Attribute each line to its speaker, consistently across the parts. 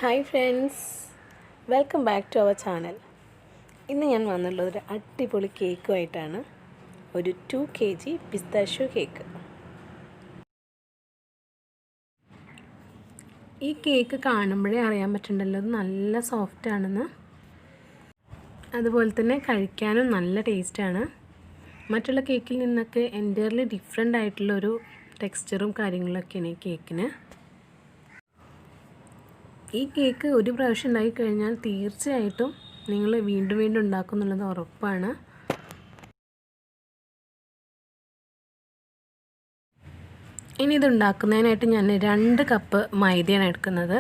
Speaker 1: Hi friends, welcome back to our channel. ഇന്ന് ഞാൻ വന്നുള്ളത് ഒരു അടിപൊളി കേക്കുമായിട്ടാണ്. ഒരു 2 kg പിസ്താഷ്യോ കേക്ക്. ഈ കേക്ക് കാണുമ്പോഴേ അറിയാൻ പറ്റുന്നുണ്ടല്ലോ അത് നല്ല സോഫ്റ്റ് ആണെന്ന്. അതുപോലെ തന്നെ കഴിക്കാനും നല്ല ടേസ്റ്റാണ്. മറ്റുള്ള കേക്കിൽ നിന്നൊക്കെ എൻ്റയർലി ഡിഫറെൻ്റ് ആയിട്ടുള്ളൊരു ടെക്സ്ചറും കാര്യങ്ങളൊക്കെയാണ് ഈ കേക്കിന്. ഈ കേക്ക് ഒരു പ്രാവശ്യം ഉണ്ടാക്കി കഴിഞ്ഞാൽ തീർച്ചയായിട്ടും നിങ്ങൾ വീണ്ടും വീണ്ടും ഉണ്ടാക്കും എന്നുള്ളത് ഉറപ്പാണ്. ഇനി ഇത് ഉണ്ടാക്കുന്നതിനായിട്ട് ഞാൻ 2 കപ്പ് മൈദയാണ് എടുക്കുന്നത്.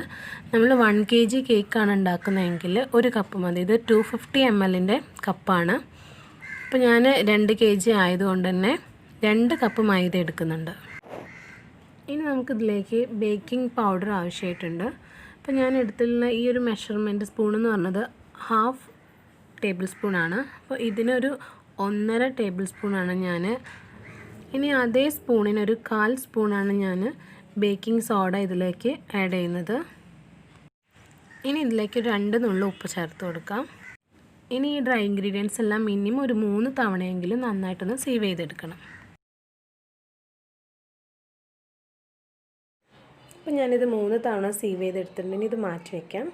Speaker 1: നമ്മൾ 1 kg കേക്കാണ് ഉണ്ടാക്കുന്നതെങ്കിൽ 1 കപ്പ് മതി. ഇത് 250 ml കപ്പാണ്. അപ്പോൾ ഞാൻ 2 kg ആയതുകൊണ്ട് തന്നെ 2 കപ്പ് മൈദ എടുക്കുന്നുണ്ട്. ഇനി നമുക്കിതിലേക്ക് ബേക്കിംഗ് പൗഡർ ആവശ്യമായിട്ടുണ്ട്. അപ്പോൾ ഞാൻ എടുത്തുള്ള ഈ ഒരു മെഷർമെൻറ്റ് സ്പൂൺ എന്ന് പറഞ്ഞത് 1/2 ടേബിൾ സ്പൂണാണ്. അപ്പോൾ ഇതിനൊരു 1.5 ടേബിൾ സ്പൂണാണ് ഞാൻ. ഇനി അതേ സ്പൂണിനൊരു 1/4 സ്പൂണാണ് ഞാൻ ബേക്കിംഗ് സോഡ ഇതിലേക്ക് ആഡ് ചെയ്യുന്നത്. ഇനി ഇതിലേക്ക് 2 നുള്ളു ഉപ്പ് ചേർത്ത് കൊടുക്കാം. ഇനി ഈ ഡ്രൈ ഇൻഗ്രീഡിയൻസ് എല്ലാം മിനിമം ഒരു 3 തവണയെങ്കിലും നന്നായിട്ടൊന്ന് സീവ് ചെയ്തെടുക്കണം. അപ്പോൾ ഞാനിത് 3 തവണ സീവ് ചെയ്തെടുത്തിട്ടുണ്ടെങ്കിൽ ഇത് മാറ്റി വയ്ക്കാം.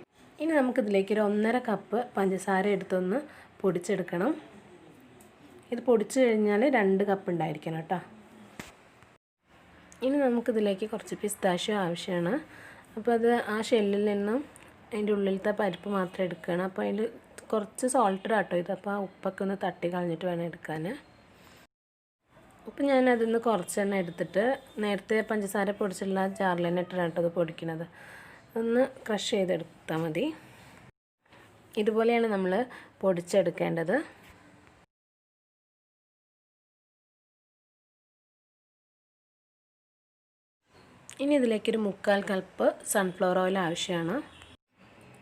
Speaker 1: ഇനി നമുക്കിതിലേക്ക് ഒരു 1.5 കപ്പ് പഞ്ചസാര എടുത്തൊന്ന് പൊടിച്ചെടുക്കണം. ഇത് പൊടിച്ചു കഴിഞ്ഞാൽ 2 കപ്പ് ഉണ്ടായിരിക്കണം കേട്ടോ. ഇനി നമുക്കിതിലേക്ക് കുറച്ച് പിസ്താഷ്യോ ആവശ്യമാണ്. അപ്പോൾ അത് ആ ഷെല്ലിൽ നിന്നും അതിൻ്റെ ഉള്ളിലത്തെ പരിപ്പ് മാത്രം എടുക്കണം. അപ്പോൾ അതിൽ കുറച്ച് സോൾട്ട് ആട്ടോ ഇത്. അപ്പോൾ ആ ഉപ്പൊക്കെ ഒന്ന് തട്ടി കളഞ്ഞിട്ട് വേണം എടുക്കാൻ. അപ്പോൾ ഞാനതിന്ന് കുറച്ചെണ്ണം എടുത്തിട്ട് നേരത്തെ പഞ്ചസാര പൊടിച്ചുള്ള ജാറിൽ തന്നെ ഇട്ടിട്ടാണ് കേട്ടോ അത് പൊടിക്കുന്നത്. ഒന്ന് ക്രഷ് ചെയ്തെടുത്താൽ മതി. ഇതുപോലെയാണ് നമ്മൾ പൊടിച്ചെടുക്കേണ്ടത്. ഇനി ഇതിലേക്കൊരു 1/4 കപ്പ് സൺഫ്ലവർ ഓയിൽ ആവശ്യമാണ്.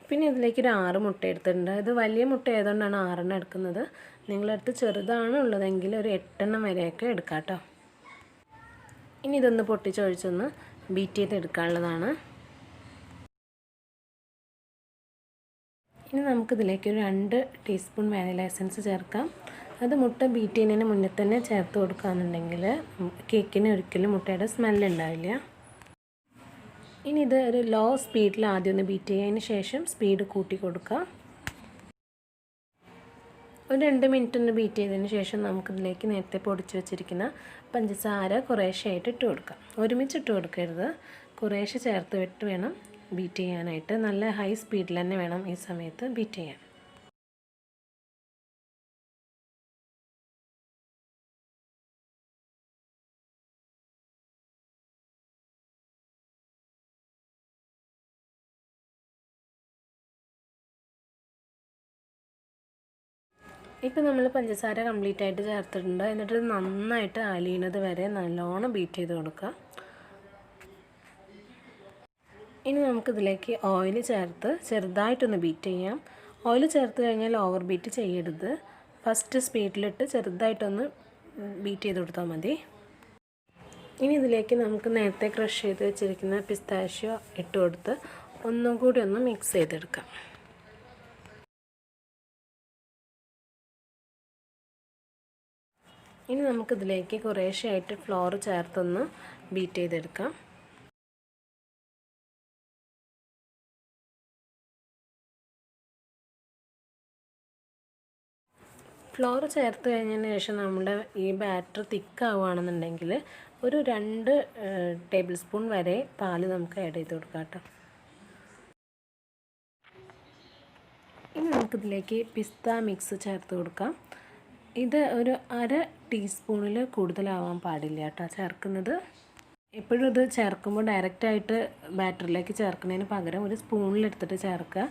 Speaker 1: പിന്നെ ഇതിലേക്കൊരു 6 മുട്ട എടുത്തിട്ടുണ്ട്. ഇത് വലിയ മുട്ട ആയതുകൊണ്ടാണ് 6 എടുക്കുന്നത്. നിങ്ങളടുത്ത് ചെറുതാണ് ഉള്ളതെങ്കിൽ ഒരു 8 വരെയൊക്കെ എടുക്കാം കേട്ടോ. ഇനി ഇതൊന്ന് പൊട്ടിച്ചൊഴിച്ചൊന്ന് ബീറ്റ് ചെയ്തെടുക്കാനുള്ളതാണ്. ഇനി നമുക്കിതിലേക്കൊരു 2 ടീസ്പൂൺ വാനില എസൻസ് ചേർക്കാം. അത് മുട്ട ബീറ്റ് ചെയ്യുന്നതിന് മുന്നേ തന്നെ ചേർത്ത് കൊടുക്കുകയാണെന്നുണ്ടെങ്കിൽ കേക്കിന് ഒരിക്കലും മുട്ടയുടെ സ്മെല്ലുണ്ടാവില്ല. ഇനി ഇത് ഒരു ലോ സ്പീഡിൽ ആദ്യം ഒന്ന് ബീറ്റ് ചെയ്യുക. അതിന് ശേഷം സ്പീഡ് കൂട്ടി കൊടുക്കുക. ഒരു 2 മിനിറ്റ് ഒന്ന് ബീറ്റ് ചെയ്തതിന് ശേഷം നമുക്കിതിലേക്ക് നേരത്തെ പൊടിച്ച് വെച്ചിരിക്കുന്ന പഞ്ചസാര കുറേശ്ശെയായിട്ട് ഇട്ട് കൊടുക്കാം. ഒരുമിച്ച് ഇട്ട് കൊടുക്കരുത്, കുറേശ്ശെ ചേർത്ത് വിട്ട് വേണം ബീറ്റ് ചെയ്യാനായിട്ട്. നല്ല ഹൈ സ്പീഡിൽ തന്നെ വേണം ഈ സമയത്ത് ബീറ്റ് ചെയ്യാൻ. ഇപ്പോൾ നമ്മൾ പഞ്ചസാര കംപ്ലീറ്റ് ആയിട്ട് ചേർത്തിട്ടുണ്ട്. എന്നിട്ട് നന്നായിട്ട് അലിയുന്നത് വരെ നല്ലോണം ബീറ്റ് ചെയ്ത് കൊടുക്കുക. ഇനി നമുക്കിതിലേക്ക് ഓയിൽ ചേർത്ത് ചെറുതായിട്ടൊന്ന് ബീറ്റ് ചെയ്യാം. ഓയിൽ ചേർത്ത് കഴിഞ്ഞാൽ ഓവർ ബീറ്റ് ചെയ്യരുത്. ഫസ്റ്റ് സ്പീഡിലിട്ട് ചെറുതായിട്ടൊന്ന് ബീറ്റ് ചെയ്ത് കൊടുത്താൽ മതി. ഇനി ഇതിലേക്ക് നമുക്ക് നേരത്തെ ക്രഷ് ചെയ്ത് വെച്ചിരിക്കുന്ന പിസ്താഷ്യോ ഇട്ട് കൊടുത്ത് ഒന്നും കൂടി ഒന്ന് മിക്സ് ചെയ്തെടുക്കാം. ഇനി നമുക്കിതിലേക്ക് കുറേശ്ശെയായിട്ട് ഫ്ലോർ ചേർത്തൊന്ന് ബീറ്റ് ചെയ്തെടുക്കാം. ഫ്ലോർ ചേർത്ത് കഴിഞ്ഞതിന് ശേഷം നമ്മുടെ ഈ ബാറ്റർ തിക്കാവുകയാണെന്നുണ്ടെങ്കിൽ ഒരു 2 ടേബിൾ സ്പൂൺ വരെ പാൽ നമുക്ക് ആഡ് ചെയ്ത് കൊടുക്കാം കേട്ടോ. ഇനി നമുക്കിതിലേക്ക് പിസ്ത മിക്സ് ചേർത്ത് കൊടുക്കാം. ഇത് ഒരു 1/2 ടീസ്പൂണിൽ കൂടുതലാവാൻ പാടില്ല കേട്ടോ ചേർക്കുന്നത്. എപ്പോഴും ഇത് ചേർക്കുമ്പോൾ ഡയറക്റ്റായിട്ട് ബാറ്ററിലേക്ക് ചേർക്കുന്നതിന് പകരം ഒരു സ്പൂണിലെടുത്തിട്ട് ചേർക്കുക.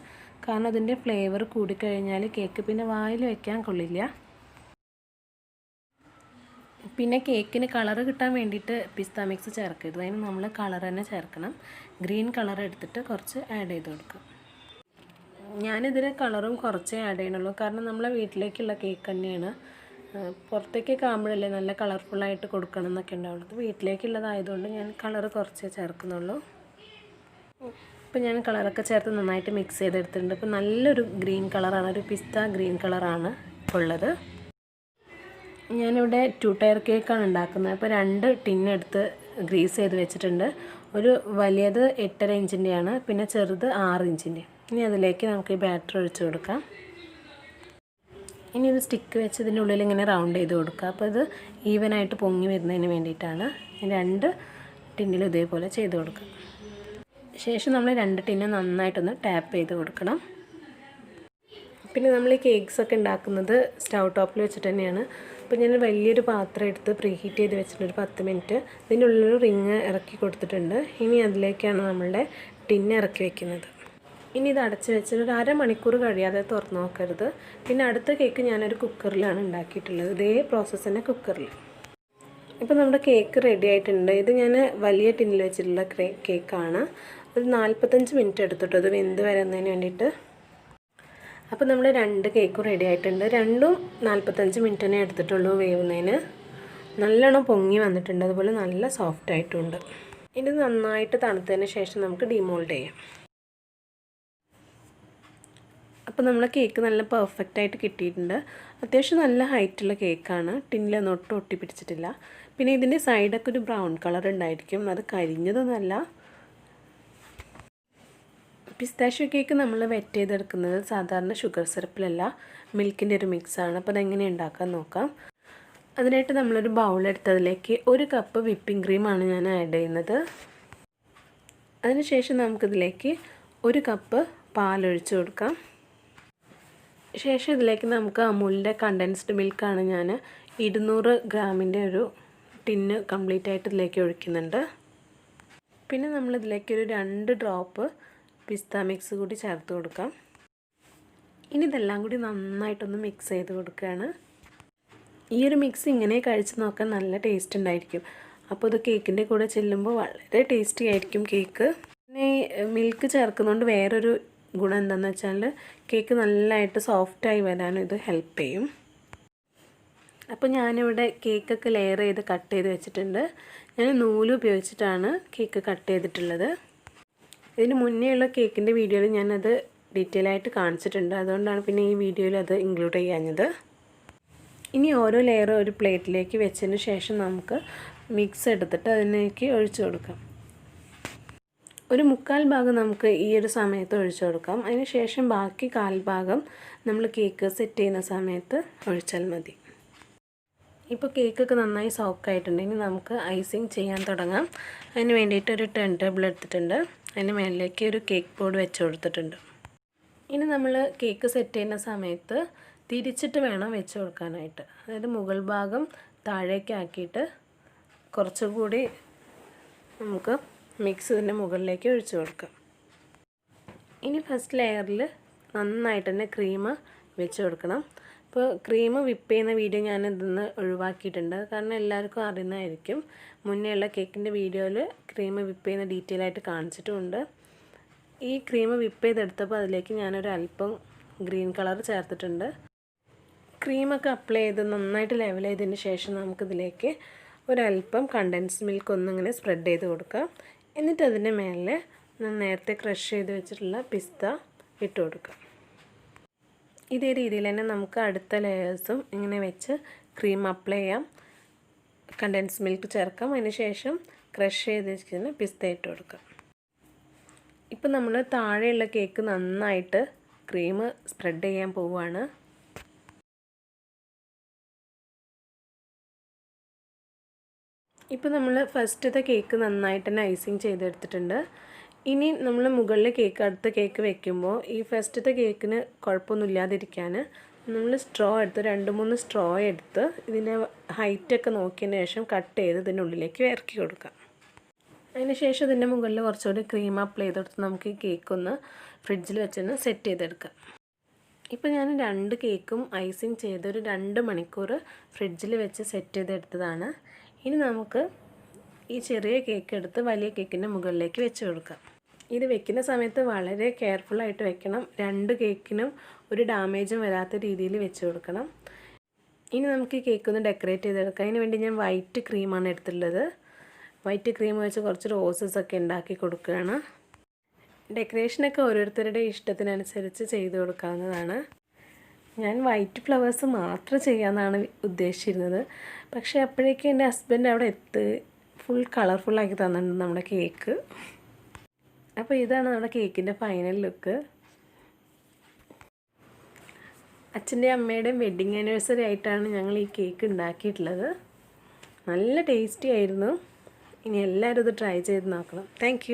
Speaker 1: കാരണം അതിൻ്റെ ഫ്ലേവർ കൂടിക്കഴിഞ്ഞാൽ കേക്ക് പിന്നെ വായിൽ വയ്ക്കാൻ കൊള്ളില്ല. പിന്നെ കേക്കിന് കളറ് കിട്ടാൻ വേണ്ടിയിട്ട് പിസ്ത മിക്സ് ചേർക്കരുത്. അതിന് നമ്മൾ കളർ തന്നെ ചേർക്കണം. ഗ്രീൻ കളർ എടുത്തിട്ട് കുറച്ച് ആഡ് ചെയ്ത് കൊടുക്കുക. ഞാനിതിന് കളറും കുറച്ചേ ആഡ് ചെയ്യണുള്ളൂ. കാരണം നമ്മളെ വീട്ടിലേക്കുള്ള കേക്ക് തന്നെയാണ്. പുറത്തേക്കൊക്കെ ആകുമ്പോഴല്ലേ നല്ല കളർഫുള്ളായിട്ട് കൊടുക്കണം എന്നൊക്കെ ഉണ്ടാവുള്ളൂ. വീട്ടിലേക്കുള്ളതായതുകൊണ്ട് ഞാൻ കളറ് കുറച്ചേ ചേർക്കുന്നുള്ളൂ. ഇപ്പോൾ ഞാൻ കളറൊക്കെ ചേർത്ത് നന്നായിട്ട് മിക്സ് ചെയ്തെടുത്തിട്ടുണ്ട്. ഇപ്പോൾ നല്ലൊരു ഗ്രീൻ കളറാണ്, ഒരു പിസ്ത ഗ്രീൻ കളറാണ് ഉള്ളത്. ഞാനിവിടെ 2 ടയർ കേക്കാണ് ഉണ്ടാക്കുന്നത്. അപ്പോൾ 2 ടിന്നെടുത്ത് ഗ്രീസ് ചെയ്ത് വെച്ചിട്ടുണ്ട്. ഒരു വലിയത് 8.5 ഇഞ്ചിൻ്റെയാണ്, പിന്നെ ചെറുത് 6 ഇഞ്ചിൻ്റെ. ഇനി അതിലേക്ക് നമുക്ക് ഈ ബാറ്റർ ഒഴിച്ച് കൊടുക്കാം. ഇനി ഒരു സ്റ്റിക്ക് വെച്ച് ഇതിൻ്റെ ഉള്ളിൽ ഇങ്ങനെ റൗണ്ട് ചെയ്ത് കൊടുക്കുക. അപ്പോൾ ഇത് ഈവനായിട്ട് പൊങ്ങി വരുന്നതിന് വേണ്ടിയിട്ടാണ്. 2 ടിന്നിലും ഇതേപോലെ ചെയ്ത് കൊടുക്കുക. ശേഷം നമ്മൾ 2 ടിന്ന് നന്നായിട്ടൊന്ന് ടാപ്പ് ചെയ്ത് കൊടുക്കണം. പിന്നെ നമ്മൾ ഈ കേക്ക്സൊക്കെ ഉണ്ടാക്കുന്നത് സ്റ്റൗ ടോപ്പിൽ വെച്ചിട്ട് തന്നെയാണ്. അപ്പോൾ ഞാൻ വലിയൊരു പാത്രം എടുത്ത് പ്രീ ഹീറ്റ് ചെയ്ത് വെച്ചിട്ടുണ്ട് ഒരു 10 മിനിറ്റ്. ഇതിൻ്റെ ഉള്ളിലൊരു റിങ് ഇറക്കി കൊടുത്തിട്ടുണ്ട്. ഇനി അതിലേക്കാണ് നമ്മളുടെ ടിന്ന് ഇറക്കി വെക്കുന്നത്. ഇനി ഇത് അടച്ച് വെച്ചിട്ട് ഒരു അരമണിക്കൂർ കഴിയാതെ തുറന്ന് നോക്കരുത്. പിന്നെ അടുത്ത കേക്ക് ഞാനൊരു കുക്കറിലാണ് ഉണ്ടാക്കിയിട്ടുള്ളത്. ഇതേ പ്രോസസ്സ് തന്നെ കുക്കറിൽ. ഇപ്പോൾ നമ്മുടെ കേക്ക് റെഡി ആയിട്ടുണ്ട്. ഇത് ഞാൻ വലിയ ടിന്നിൽ വെച്ചിട്ടുള്ള കേക്കാണ്. ഒരു 45 മിനിറ്റ് എടുത്തിട്ട് അത് വെന്ത് വരുന്നതിന് വേണ്ടിയിട്ട്. അപ്പോൾ നമ്മൾ 2 കേക്കും റെഡി ആയിട്ടുണ്ട്. രണ്ടും 45 മിനിറ്റ് തന്നെ എടുത്തിട്ടുള്ളൂ വേവുന്നതിന്. നല്ലോണം പൊങ്ങി വന്നിട്ടുണ്ട്, അതുപോലെ നല്ല സോഫ്റ്റ് ആയിട്ടുണ്ട്. ഇത് നന്നായിട്ട് തണുത്തതിന് ശേഷം നമുക്ക് ഡിമോൾഡ് ചെയ്യാം. അപ്പോൾ നമ്മളെ കേക്ക് നല്ല പെർഫെക്റ്റ് ആയിട്ട് കിട്ടിയിട്ടുണ്ട്. അത്യാവശ്യം നല്ല ഹൈറ്റുള്ള കേക്കാണ്. ടിന്നിലൊന്നും ഒട്ടും ഒട്ടിപ്പിടിച്ചിട്ടില്ല. പിന്നെ ഇതിൻ്റെ സൈഡൊക്കെ ഒരു ബ്രൗൺ കളർ ഉണ്ടായിരിക്കും, അത് കരിഞ്ഞതൊന്നുമല്ല. പിസ്താഷ്യോ കേക്ക് നമ്മൾ വെറ്റ് ചെയ്തെടുക്കുന്നത് സാധാരണ ഷുഗർ സിറപ്പിലല്ല, മിൽക്കിൻ്റെ ഒരു മിക്സാണ്. അപ്പോൾ അതെങ്ങനെ ഉണ്ടാക്കാൻ നോക്കാം. അതിനായിട്ട് നമ്മളൊരു ബൗളെടുത്തതിലേക്ക് 1 കപ്പ് വിപ്പിംഗ് ക്രീമാണ് ഞാൻ ആഡ് ചെയ്യുന്നത്. അതിനുശേഷം നമുക്കിതിലേക്ക് 1 കപ്പ് പാലൊഴിച്ച് കൊടുക്കാം. ശേഷം ഇതിലേക്ക് നമുക്ക് അമൂലിൻ്റെ കണ്ടൻസ്ഡ് മിൽക്കാണ് ഞാൻ 200 ഗ്രാമിൻ്റെ ഒരു ടിന്ന് കംപ്ലീറ്റ് ആയിട്ട് ഇതിലേക്ക് ഒഴിക്കുന്നുണ്ട്. പിന്നെ നമ്മളിതിലേക്കൊരു 2 ഡ്രോപ്പ് പിസ്ത മിക്സ് കൂടി ചേർത്ത് കൊടുക്കാം. ഇനി ഇതെല്ലാം കൂടി നന്നായിട്ടൊന്ന് മിക്സ് ചെയ്ത് കൊടുക്കുകയാണ്. ഈ ഒരു മിക്സ് ഇങ്ങനെ കഴിച്ച് നോക്കാൻ നല്ല ടേസ്റ്റ് ഉണ്ടായിരിക്കും. അപ്പോൾ ഇത് കേക്കിൻ്റെ കൂടെ ചെല്ലുമ്പോൾ വളരെ ടേസ്റ്റി ആയിരിക്കും കേക്ക്. പിന്നെ മിൽക്ക് ചേർക്കുന്നതുകൊണ്ട് വേറൊരു ഗുണം എന്താണെന്ന് വെച്ചാൽ കേക്ക് നല്ലതായിട്ട് സോഫ്റ്റായി വരാനും ഇത് ഹെൽപ്പ് ചെയ്യും. അപ്പോൾ ഞാനിവിടെ കേക്കൊക്കെ ലെയർ ചെയ്ത് കട്ട് ചെയ്ത് വെച്ചിട്ടുണ്ട്. ഞാൻ നൂല് ഉപയോഗിച്ചിട്ടാണ് കേക്ക് കട്ട് ചെയ്തിട്ടുള്ളത്. ഇതിന് മുന്നേ ഉള്ള കേക്കിൻ്റെ വീഡിയോയിൽ ഞാനത് ഡീറ്റെയിൽ ആയിട്ട് കാണിച്ചിട്ടുണ്ട്, അതുകൊണ്ടാണ് പിന്നെ ഈ വീഡിയോയിൽ അത് ഇൻക്ലൂഡ് ചെയ്യാഞ്ഞത്. ഇനി ഓരോ ലെയറും ഒരു പ്ലേറ്റിലേക്ക് വെച്ചതിന് ശേഷം നമുക്ക് മിക്സ് എടുത്തിട്ട് അതിലേക്ക് ഒഴിച്ചു കൊടുക്കാം. ഒരു 1/4 ഭാഗം നമുക്ക് ഈ ഒരു സമയത്ത് ഒഴിച്ചു കൊടുക്കാം. അതിന് ശേഷം ബാക്കി 1/4 ഭാഗം നമ്മൾ കേക്ക് സെറ്റ് ചെയ്യുന്ന സമയത്ത് ഒഴിച്ചാൽ മതി. ഇപ്പോൾ കേക്കൊക്കെ നന്നായി സോക്കായിട്ടുണ്ട്. ഇനി നമുക്ക് ഐസിങ് ചെയ്യാൻ തുടങ്ങാം. അതിന് വേണ്ടിയിട്ട് ഒരു ടേൺ ടേബിൾ എടുത്തിട്ടുണ്ട്. അതിന് മേളിലേക്ക് ഒരു കേക്ക് ബോർഡ് വെച്ച് കൊടുത്തിട്ടുണ്ട്. ഇനി നമ്മൾ കേക്ക് സെറ്റ് ചെയ്യുന്ന സമയത്ത് തിരിച്ചിട്ട് വേണം വെച്ച് കൊടുക്കാനായിട്ട്. അതായത് മുകൾ ഭാഗം താഴേക്കാക്കിയിട്ട് കുറച്ചുകൂടി നമുക്ക് മിക്സ് ഇതിൻ്റെ മുകളിലേക്ക് ഒഴിച്ചു കൊടുക്കാം. ഇനി ഫസ്റ്റ് ലെയറിൽ നന്നായിട്ട് തന്നെ ക്രീം വെച്ച് കൊടുക്കണം. ഇപ്പോൾ ക്രീം വിപ്പ് ചെയ്യുന്ന വീഡിയോ ഞാൻ ഇതിന്ന് ഒഴിവാക്കിയിട്ടുണ്ട്, കാരണം എല്ലാവർക്കും അറിയുന്നതായിരിക്കും. മുന്നേ ഉള്ള കേക്കിൻ്റെ വീഡിയോയിൽ ക്രീം വിപ്പ് ചെയ്യുന്ന ഡീറ്റെയിൽ ആയിട്ട് കാണിച്ചിട്ടുമുണ്ട്. ഈ ക്രീം വിപ്പ് ചെയ്തെടുത്തപ്പോൾ അതിലേക്ക് ഞാനൊരു അല്പം ഗ്രീൻ കളർ ചേർത്തിട്ടുണ്ട്. ക്രീമൊക്കെ അപ്ലൈ ചെയ്ത് നന്നായിട്ട് ലെവൽ ചെയ്തതിന് ശേഷം നമുക്കിതിലേക്ക് ഒരല്പം കണ്ടൻസ്ഡ് മിൽക്ക് ഒന്നിങ്ങനെ സ്പ്രെഡ് ചെയ്ത് കൊടുക്കാം. എന്നിട്ട് അതിൻ്റെ മേലെ നേരത്തെ ക്രഷ് ചെയ്ത് വെച്ചിട്ടുള്ള പിസ്ത ഇട്ട് കൊടുക്കാം. ഇതേ രീതിയിൽ തന്നെ നമുക്ക് അടുത്ത ലെയേഴ്സും ഇങ്ങനെ വെച്ച് ക്രീം അപ്ലൈ ചെയ്യാം, കണ്ടൻസ്ഡ് മിൽക്ക് ചേർക്കാം. അതിന് ശേഷം ക്രഷ് ചെയ്ത് വെച്ചിട്ട് പിസ്ത ഇട്ട് കൊടുക്കാം. ഇപ്പം നമ്മൾ താഴെയുള്ള കേക്ക് നന്നായിട്ട് ക്രീം സ്പ്രെഡ് ചെയ്യാൻ പോവുകയാണ്. ഇപ്പോൾ നമ്മൾ ഫസ്റ്റത്തെ കേക്ക് നന്നായിട്ട് തന്നെ ഐസിങ് ചെയ്തെടുത്തിട്ടുണ്ട്. ഇനി നമ്മൾ മുകളിൽ കേക്ക് അടുത്ത കേക്ക് വെക്കുമ്പോൾ ഈ ഫസ്റ്റത്തെ കേക്കിന് കുഴപ്പമൊന്നുമില്ലാതിരിക്കാൻ നമ്മൾ സ്ട്രോ എടുത്ത് 2-3 സ്ട്രോ എടുത്ത് ഇതിൻ്റെ ഹൈറ്റൊക്കെ നോക്കിയതിന് ശേഷം കട്ട് ചെയ്ത് ഇതിൻ്റെ ഉള്ളിലേക്ക് ഇറക്കി കൊടുക്കാം. അതിന് ശേഷം ഇതിൻ്റെ മുകളിൽ കുറച്ചുകൂടി ക്രീം അപ്ലൈ ചെയ്തെടുത്ത് നമുക്ക് ഈ കേക്കൊന്ന് ഫ്രിഡ്ജിൽ വെച്ചൊന്ന് സെറ്റ് ചെയ്തെടുക്കാം. ഇപ്പോൾ ഞാൻ 2 കേക്കും ഐസിങ് ചെയ്ത് ഒരു 2 മണിക്കൂർ ഫ്രിഡ്ജിൽ വെച്ച് സെറ്റ് ചെയ്തെടുത്തതാണ്. ഇനി നമുക്ക് ഈ ചെറിയ കേക്ക് എടുത്ത് വലിയ കേക്കിൻ്റെ മുകളിലേക്ക് വെച്ച് കൊടുക്കാം. ഇത് വെക്കുന്ന സമയത്ത് വളരെ കെയർഫുള്ളായിട്ട് വെക്കണം. 2 കേക്കിനും ഒരു ഡാമേജും വരാത്ത രീതിയിൽ വെച്ച് കൊടുക്കണം. ഇനി നമുക്ക് ഈ കേക്ക് ഒന്ന് ഡെക്കറേറ്റ് ചെയ്തെടുക്കാം. അതിന് വേണ്ടി ഞാൻ വൈറ്റ് ക്രീമാണ് എടുത്തിട്ടുള്ളത്. വൈറ്റ് ക്രീം വെച്ച് കുറച്ച് റോസസ് ഒക്കെ ഉണ്ടാക്കി കൊടുക്കുകയാണ്. ഡെക്കറേഷനൊക്കെ ഓരോരുത്തരുടെ ഇഷ്ടത്തിനനുസരിച്ച് ചെയ്ത് കൊടുക്കാവുന്നതാണ്. ഞാൻ വൈറ്റ് ഫ്ലവേഴ്സ് മാത്രം ചെയ്യാമെന്നാണ് ഉദ്ദേശിച്ചിരുന്നത്. പക്ഷേ അപ്പോഴേക്കും എൻ്റെ ഹസ്ബൻഡ് അവിടെ ഫുൾ കളർഫുള്ളാക്കി തന്നിട്ടുണ്ട് നമ്മുടെ കേക്ക്. അപ്പോൾ ഇതാണ് നമ്മുടെ കേക്കിൻ്റെ ഫൈനൽ ലുക്ക്. അച്ഛൻ്റെയും അമ്മയുടെയും വെഡ്ഡിങ് ആനിവേഴ്സറി ആയിട്ടാണ് ഞങ്ങൾ ഈ കേക്ക് ഉണ്ടാക്കിയിട്ടുള്ളത്. നല്ല ടേസ്റ്റി ആയിരുന്നു. ഇനി എല്ലാവരും ഇത് ട്രൈ ചെയ്ത് നോക്കണം. താങ്ക്